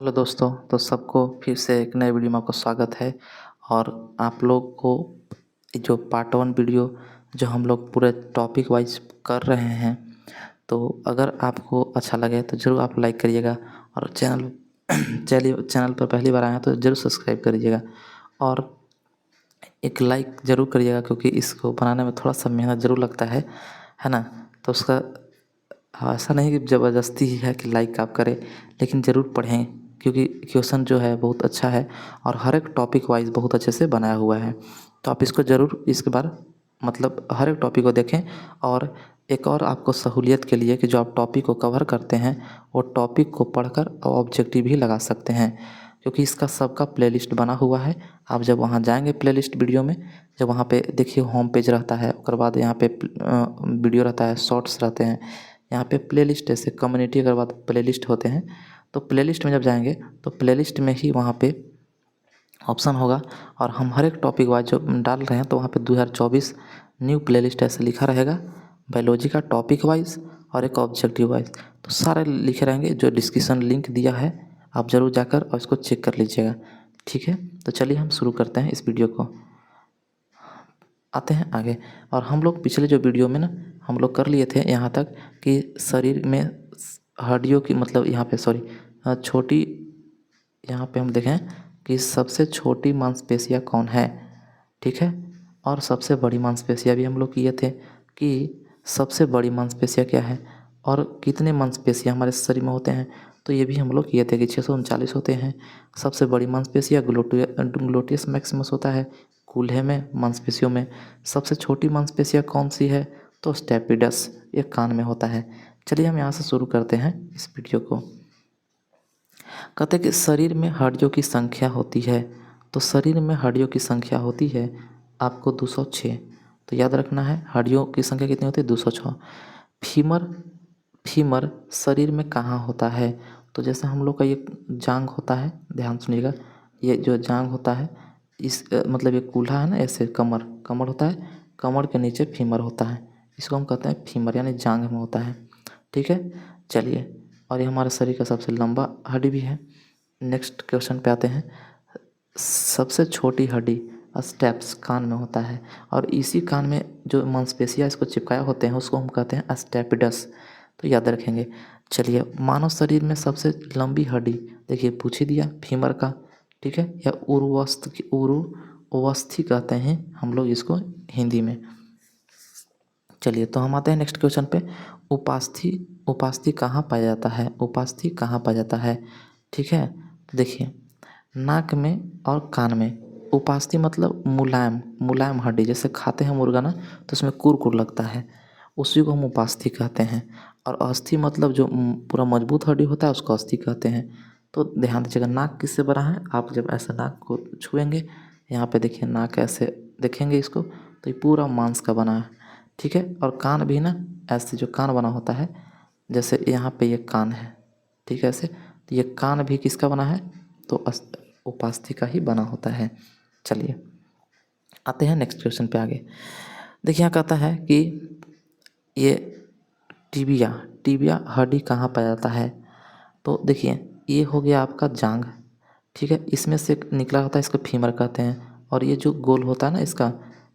Hello दोस्तों, तो सबको फिर से एक नए वीडियो में आपका स्वागत है। और आप लोग को जो पार्ट 1 वीडियो जो हम लोग पूरे टॉपिक वाइज कर रहे हैं, तो अगर आपको अच्छा लगे तो ज़रूर आप लाइक करिएगा। और चैनल पर पहली बार आए हैं तो ज़रूर सब्सक्राइब करिएगा और एक लाइक ज़रूर करिएगा, क्योंकि इसको बनाने में थोड़ा सा मेहनत ज़रूर लगता है ना। तो उसका हाँ, ऐसा नहीं कि ज़बरदस्ती ही है कि लाइक आप करें, लेकिन ज़रूर पढ़ें, क्योंकि क्वेश्चन जो है बहुत अच्छा है और हर एक टॉपिक वाइज बहुत अच्छे से बनाया हुआ है। तो आप इसको ज़रूर इसके बार मतलब हर एक टॉपिक को देखें। और एक और आपको सहूलियत के लिए कि जो आप टॉपिक को कवर करते हैं वो टॉपिक को पढ़कर ऑब्जेक्टिव भी लगा सकते हैं, क्योंकि इसका सबका प्लेलिस्ट बना हुआ है। आप जब वहाँ जाएंगे प्लेलिस्ट वीडियो में, जब वहाँ पे देखिए होम पेज रहता है, उसके बाद यहाँ पे वीडियो रहता है, शॉर्ट्स रहते हैं, यहाँ पे प्लेलिस्ट ऐसे कम्युनिटी के बाद प्लेलिस्ट होते हैं। तो प्लेलिस्ट में जब जाएंगे तो प्लेलिस्ट में ही वहाँ पे ऑप्शन होगा और हम हर एक टॉपिक वाइज जो डाल रहे हैं तो वहाँ पे 2024 न्यू प्लेलिस्ट ऐसे लिखा रहेगा, बायोलॉजी का टॉपिक वाइज और एक ऑब्जेक्टिव वाइज। तो सारे लिखे रहेंगे, जो डिस्क्रिप्शन लिंक दिया है आप ज़रूर जाकर और इसको चेक कर लीजिएगा। ठीक है, तो चलिए हम शुरू करते हैं इस वीडियो को, आते हैं आगे। और हम लोग पिछले जो वीडियो में ना हम लोग कर लिए थे यहाँ तक कि शरीर में हड्डियों की मतलब यहाँ पे सॉरी छोटी, यहाँ पे हम देखें कि सबसे छोटी मांसपेशियाँ कौन है। ठीक है, और सबसे बड़ी मांसपेशियाँ भी हम लोग किए थे कि सबसे बड़ी मांसपेशियाँ क्या है और कितने मांसपेशियाँ हमारे शरीर में होते हैं। तो ये भी हम लोग किए थे कि 639 होते हैं। सबसे बड़ी मांसपेशियाँ ग्लूटियस मैक्सिमस होता है कूल्हे में मांसपेशियों में। सबसे छोटी मांसपेशियाँ कौन सी है, तो स्टेपिडस, ये कान में होता है। चलिए हम यहाँ से शुरू करते हैं इस वीडियो को। कहते हैं कि शरीर में हड्डियों की संख्या होती है, तो शरीर में हड्डियों की संख्या होती है आपको 206। तो याद रखना है हड्डियों की संख्या कितनी होती है, 206। फीमर, फीमर शरीर में कहाँ होता है, तो जैसे हम लोग का ये जांग होता है, ध्यान सुनिएगा, ये जो जांग होता है इस मतलब ये कूल्हा है ना, ऐसे कमर कमर होता है, कमर के नीचे फीमर होता है, इसको हम कहते हैं फीमर, यानी जांग में होता है। ठीक है, चलिए, और ये हमारे शरीर का सबसे लंबा हड्डी भी है। नेक्स्ट क्वेश्चन पे आते हैं। सबसे छोटी हड्डी स्टेप्स कान में होता है, और इसी कान में जो मांसपेशियाँ इसको चिपकाए होते हैं उसको हम कहते हैं स्टेपिडस। तो याद रखेंगे। चलिए, मानव शरीर में सबसे लंबी हड्डी देखिए पूछ ही दिया, फीमर का। ठीक है, या उरुवस्थि कहते हैं हम लोग इसको हिंदी में। चलिए, तो हम आते हैं नेक्स्ट क्वेश्चन पे। उपास्थि, उपास्थि कहाँ पाया जाता है, उपास्थि कहाँ पाया जाता है। ठीक है, तो देखिए नाक में और कान में। उपास्थि मतलब मुलायम, मुलायम हड्डी, जैसे खाते हैं मुर्गा ना तो उसमें कुरकुर लगता है, उसी को हम उपास्थि कहते हैं। और अस्थि मतलब जो पूरा मजबूत हड्डी होता है उसको अस्थि कहते हैं। तो ध्यान दीजिएगा, नाक किससे बना है, आप जब ऐसे नाक को छुएंगे, यहाँ पे देखिए नाक ऐसे देखेंगे इसको तो ये पूरा मांस का बना है। ठीक है, और कान भी ना ऐसे जो कान बना होता है, जैसे यहाँ पे ये कान है, ठीक है ऐसे, तो ये कान भी किसका बना है, तो उपास्थि का ही बना होता है। चलिए आते हैं नेक्स्ट क्वेश्चन पे आगे। देखिए यहाँ कहता है कि ये टिबिया, टिबिया हड्डी कहाँ पाया जाता है। तो देखिए ये हो गया आपका जांघ। ठीक है, इसमें से निकला होता है, इसको फीमर कहते हैं। और ये जो गोल होता है ना इसका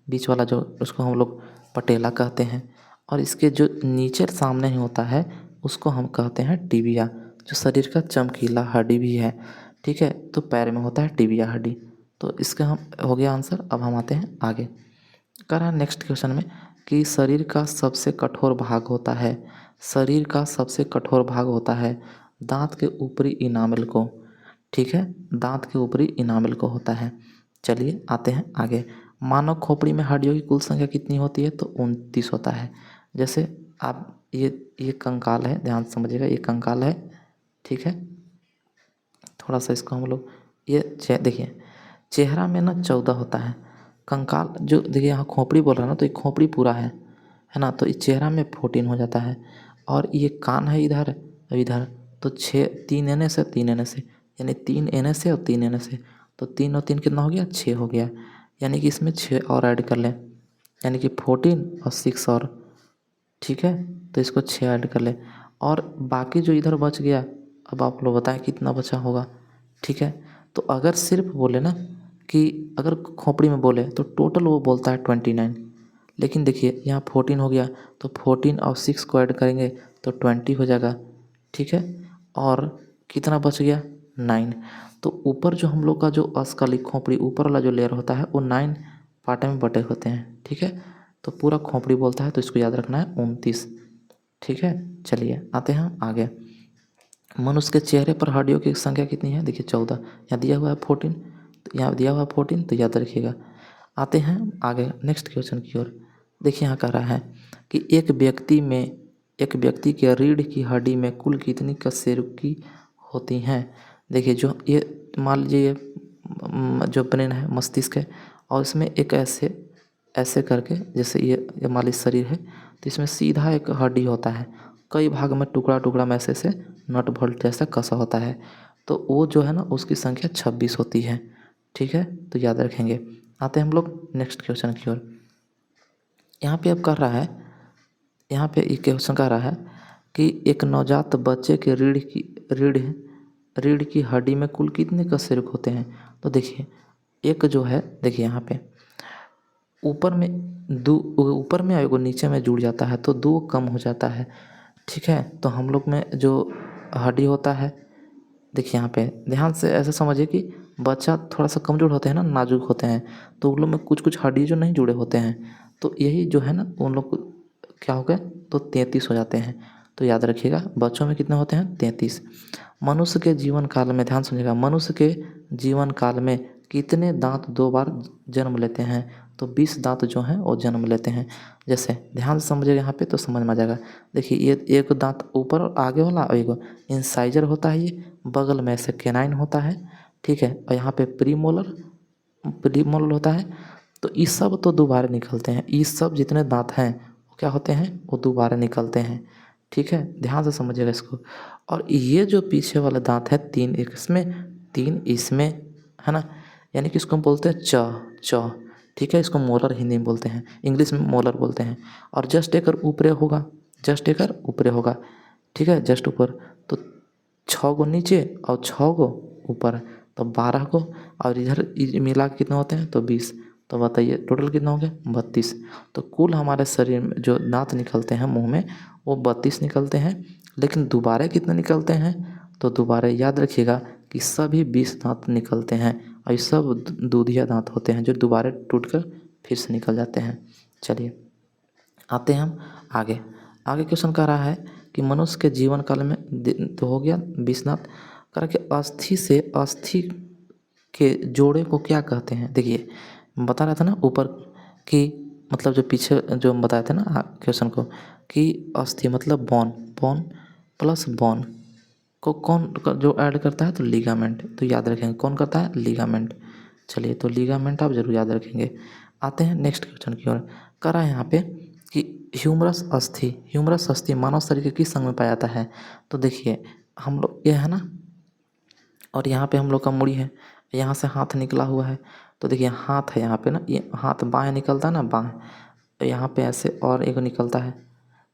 बीच वाला जो, उसको हम लोग पटेला कहते हैं। और इसके जो नीचे सामने ही होता है उसको हम कहते हैं टिबिया, जो शरीर का चमकीला हड्डी भी है। ठीक है, तो पैर में होता है टिबिया हड्डी। तो इसका हम हो गया आंसर। अब हम आते हैं आगे, कर रहा है नेक्स्ट क्वेश्चन में कि शरीर का सबसे कठोर भाग होता है, शरीर का सबसे कठोर भाग होता है दांत के ऊपरी इनामल को। ठीक है, दांत के ऊपरी इनामल को होता है। चलिए आते हैं आगे। मानव खोपड़ी में हड्डियों की कुल संख्या कितनी होती है, तो 29 होता है। जैसे आप ये कंकाल है, ध्यान से समझिएगा, ये कंकाल है। ठीक है, थोड़ा सा इसको हम लोग ये देखिए, चेहरा में ना 14 होता है, कंकाल जो देखिए यहाँ खोपड़ी बोल रहा है ना, तो ये खोपड़ी पूरा है ना, तो इस चेहरा में 14 हो जाता है। और ये कान है इधर इधर, तो 6, 3 एने से 3 एने से, यानी 3 एने से और 3 एने से, तो 3 और 3 कितना हो गया, 6 हो गया। यानी कि इसमें 6 और ऐड कर लें, यानी कि 14 और 6 और। ठीक है, तो इसको 6 ऐड कर ले, और बाकी जो इधर बच गया अब आप लोग बताएं कितना बचा होगा। ठीक है, तो अगर सिर्फ बोले ना कि अगर खोपड़ी में बोले तो टोटल वो बोलता है 29, लेकिन देखिए यहाँ 14 हो गया तो 14 और 6 को ऐड करेंगे तो 20 हो जाएगा। ठीक है, और कितना बच गया 9। तो ऊपर जो हम लोग का जो अस्कलित खोपड़ी ऊपर वाला जो लेयर होता है वो 9 पार्ट में बटे होते हैं। ठीक है, तो पूरा खोपड़ी बोलता है तो इसको याद रखना है 29। ठीक है, चलिए आते हैं आगे। मनुष्य के चेहरे पर हड्डियों की संख्या कितनी है? देखिए 14, यहाँ दिया हुआ है 14, तो यहाँ दिया हुआ है 14, तो याद रखिएगा। आते हैं आगे नेक्स्ट क्वेश्चन की ओर। देखिए यहाँ कह रहा है कि एक व्यक्ति के रीढ़ की हड्डी में कुल कितनी कशेरुकी होती हैं? देखिए जो ये मान लीजिए ये जो ब्रेन है, मस्तिष्क है, और इसमें एक ऐसे करके जैसे ये मान लीजिए शरीर है, तो इसमें सीधा एक हड्डी होता है, कई भाग में टुकड़ा टुकड़ा में ऐसे नट बोल्ट जैसा कसा होता है, तो वो जो है ना उसकी संख्या 26 होती है। ठीक है, तो याद रखेंगे। आते हैं हम लोग नेक्स्ट क्वेश्चन की ओर। यहाँ पे अब कर रहा है, यहाँ पे एक क्वेश्चन कह रहा है कि एक नवजात बच्चे के रीढ़ की हड्डी में कुल कितने कशेरुक होते हैं? तो देखिए एक जो है, देखिए यहाँ पे ऊपर में एगो नीचे में जुड़ जाता है तो 2 कम हो जाता है। ठीक है, तो हम लोग में जो हड्डी होता है, देखिए यहाँ पे ध्यान से ऐसे समझिए कि बच्चा थोड़ा सा कमज़ोर होते हैं ना, नाजुक होते हैं, तो उन लोग में कुछ कुछ हड्डी जो नहीं जुड़े होते हैं, तो यही जो है ना उन लोग क्या हो गए, तो 33 हो जाते हैं। तो याद रखिएगा बच्चों में कितने होते हैं? 33। मनुष्य के जीवन काल में, ध्यान सुनिएगा, मनुष्य के जीवन काल में कितने दांत 2 बार जन्म लेते हैं? तो 20 दांत जो हैं वो जन्म लेते हैं। जैसे ध्यान से समझिएगा यहाँ पे तो समझ में आ जाएगा। देखिए ये एक दांत ऊपर और आगे वाला, और एक इंसाइजर होता है, ये बगल में ऐसे केनाइन होता है। ठीक है, और यहाँ पे प्रीमोलर होता है। तो ये सब तो दोबारा निकलते हैं, ये सब जितने दांत हैं वो क्या होते हैं? वो दोबारा निकलते हैं। ठीक है, ध्यान से समझिएगा इसको। और ये जो पीछे वाला दांत है 3 इसमें 3 इसमें, है ना, यानी कि इसको हम बोलते हैं च। ठीक है, इसको मोलर हिंदी में बोलते हैं, इंग्लिश में मोलर बोलते हैं। और जस्ट एक ऊपरे होगा। ठीक है, जस्ट ऊपर, तो 6 गो नीचे और 6 गो ऊपर, तो 12 गो, और इधर मिला के कितने होते हैं? तो 20। तो बताइए टोटल कितना हो गया? 32। तो कुल हमारे शरीर में जो दांत निकलते हैं मुंह में वो 32 निकलते हैं, लेकिन दोबारा कितने निकलते हैं? तो दोबारा याद रखिएगा कि सभी 20 दांत निकलते हैं, और ये सब दूधिया दांत होते हैं जो दोबारा टूटकर फिर से निकल जाते हैं। चलिए आते हैं हम आगे। क्वेश्चन कह रहा है कि मनुष्य के जीवन काल में तो हो गया 20 दांत, कह रहा कि अस्थि के जोड़े को क्या कहते हैं? देखिए बता रहा था ना ऊपर कि मतलब जो पीछे जो हम बताए थे ना क्वेश्चन को, कि अस्थि मतलब बोन प्लस बोन को कौन जो ऐड करता है? तो लिगामेंट। तो याद रखेंगे कौन करता है? लिगामेंट। चलिए तो लिगामेंट आप जरूर याद रखेंगे। आते हैं नेक्स्ट क्वेश्चन की ओर। कह रहा है यहाँ पे कि ह्यूमरस अस्थि मानव शरीर के किस अंग में पाया जाता है? तो देखिए हम लोग ये है ना, और यहाँ पे हम लोग का मुड़ी है, यहाँ से हाथ निकला हुआ है, तो देखिए हाथ है यहाँ पे ना, ये हाथ बाएं निकलता है ना, बाएं, यहाँ पे ऐसे और एक निकलता है।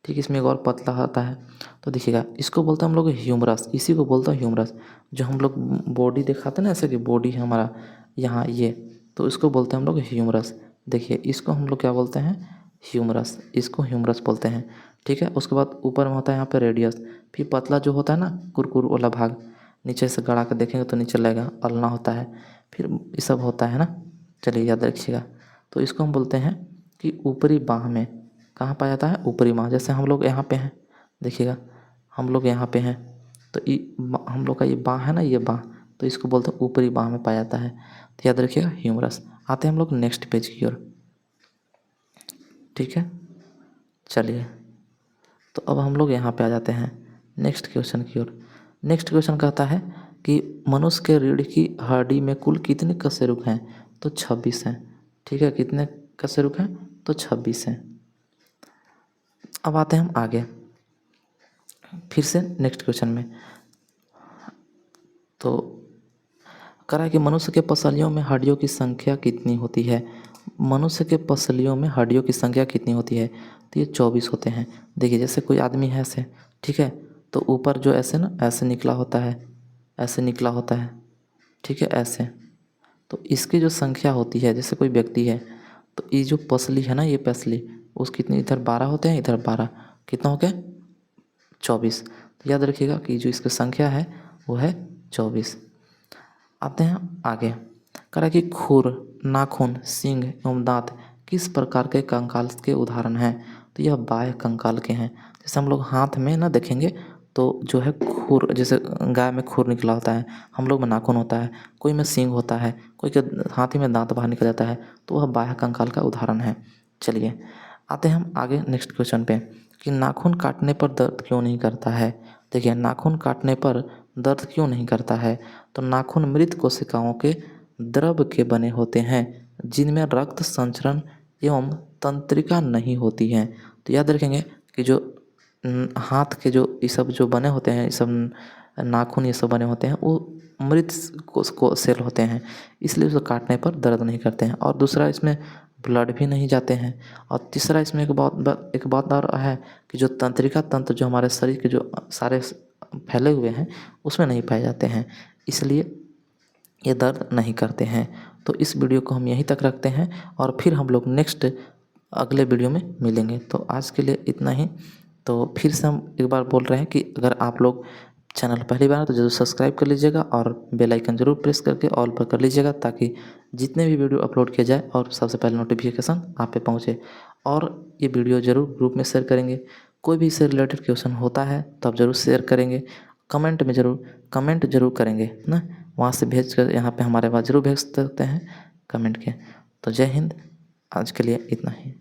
ठीक, इसमें एक और पतला होता है। तो देखिएगा इसको बोलते हैं हम लोग ह्यूमरस, इसी को बोलते हैं ह्यूमरस। जो हम लोग बॉडी दिखाते हैं ना, ऐसे कि बॉडी है हमारा यहाँ ये, तो इसको बोलते हैं हम लोग ह्यूमरस। देखिए इसको हम लोग क्या बोलते हैं? ह्यूमरस, इसको ह्यूमरस बोलते हैं। ठीक है, उसके बाद ऊपर में होता है यहाँ पे रेडियस, फिर पतला जो होता है ना कुरकुर वाला भाग, नीचे से गड़ा कर देखेंगे तो नीचे लगेगा, अल्ना होता है, फिर ये सब होता है ना। चलिए याद रखिएगा। तो इसको हम बोलते हैं कि ऊपरी बाह में, कहाँ पाया जाता है? ऊपरी बाह। जैसे हम लोग यहाँ पे हैं, देखिएगा हम लोग यहाँ पे हैं, तो हम लोग का ये बाह है ना, ये बाह, तो इसको बोलते हैं ऊपरी बाह में पाया जाता है। तो याद रखिएगा ह्यूमरस। आते हैं हम लोग नेक्स्ट पेज की ओर। ठीक है, चलिए तो अब हम लोग यहाँ पे आ जाते हैं नेक्स्ट क्वेश्चन की ओर। नेक्स्ट क्वेश्चन कहता है कि मनुष्य के रीढ़ की हड्डी में कुल कितने कशेरुक हैं? तो 26 हैं। ठीक है, कितने कशेरुक हैं? तो 26 हैं। अब आते हैं हम आगे फिर से नेक्स्ट क्वेश्चन में। तो कह रहा है कि मनुष्य के पसलियों में हड्डियों की संख्या कितनी होती है? मनुष्य के पसलियों में हड्डियों की संख्या कितनी होती है? तो ये 24 होते हैं। देखिए जैसे कोई आदमी है ऐसे, ठीक है, तो ऊपर जो ऐसे ना ऐसे निकला होता है, ऐसे निकला होता है, ठीक है, ऐसे। तो इसकी जो संख्या होती है, जैसे कोई व्यक्ति है तो ये जो पसली है ना, ये पसली उस कितनी, इधर 12 होते हैं, इधर 12, कितना हो गया 24। तो याद रखिएगा कि जो इसकी संख्या है वो है 24। आते हैं आगे। कह रहा है कि खुर, नाखून, सींग एवं दांत किस प्रकार के कंकाल के उदाहरण हैं। तो यह बाह्य कंकाल के हैं। जैसे हम लोग हाथ में ना देखेंगे तो जो है खुर, जैसे गाय में खुर निकला होता है, हम लोग में नाखून होता है, कोई में सींग होता है, कोई के हाथी में दांत बाहर निकल जाता है, तो वह बाह्य कंकाल का उदाहरण है। चलिए आते हैं हम आगे नेक्स्ट क्वेश्चन पे कि नाखून काटने पर दर्द क्यों नहीं करता है। देखिए नाखून काटने पर दर्द क्यों नहीं करता है। तो नाखून मृत कोशिकाओं के द्रव के बने होते हैं जिनमें रक्त संचरण एवं तंत्रिका नहीं होती है। तो याद रखेंगे कि जो हाथ के जो ये सब जो बने होते हैं, ये सब नाखून ये सब बने होते हैं, वो मृत को सेल होते हैं, इसलिए उसे काटने पर दर्द नहीं करते हैं। और दूसरा इसमें ब्लड भी नहीं जाते हैं। और तीसरा इसमें एक बात और है कि जो तंत्रिका तंत्र जो हमारे शरीर के जो सारे फैले हुए हैं उसमें नहीं पाए जाते हैं, इसलिए ये दर्द नहीं करते हैं। तो इस वीडियो को हम यहीं तक रखते हैं और फिर हम लोग नेक्स्ट अगले वीडियो में मिलेंगे। तो आज के लिए इतना ही। तो फिर से हम एक बार बोल रहे हैं कि अगर आप लोग चैनल पहली बार तो जरूर सब्सक्राइब कर लीजिएगा और बेल आइकन जरूर प्रेस करके ऑल पर कर लीजिएगा, ताकि जितने भी वीडियो अपलोड किया जाए और सबसे पहले नोटिफिकेशन आप पे पहुँचे। और ये वीडियो ज़रूर ग्रुप में शेयर करेंगे। कोई भी इससे रिलेटेड क्वेश्चन होता है तो आप ज़रूर शेयर करेंगे, कमेंट में कमेंट जरूर करेंगे ना, वहाँ से भेज कर यहाँ पे हमारे पास जरूर भेज सकते हैं कमेंट के। तो जय हिंद, आज के लिए इतना ही।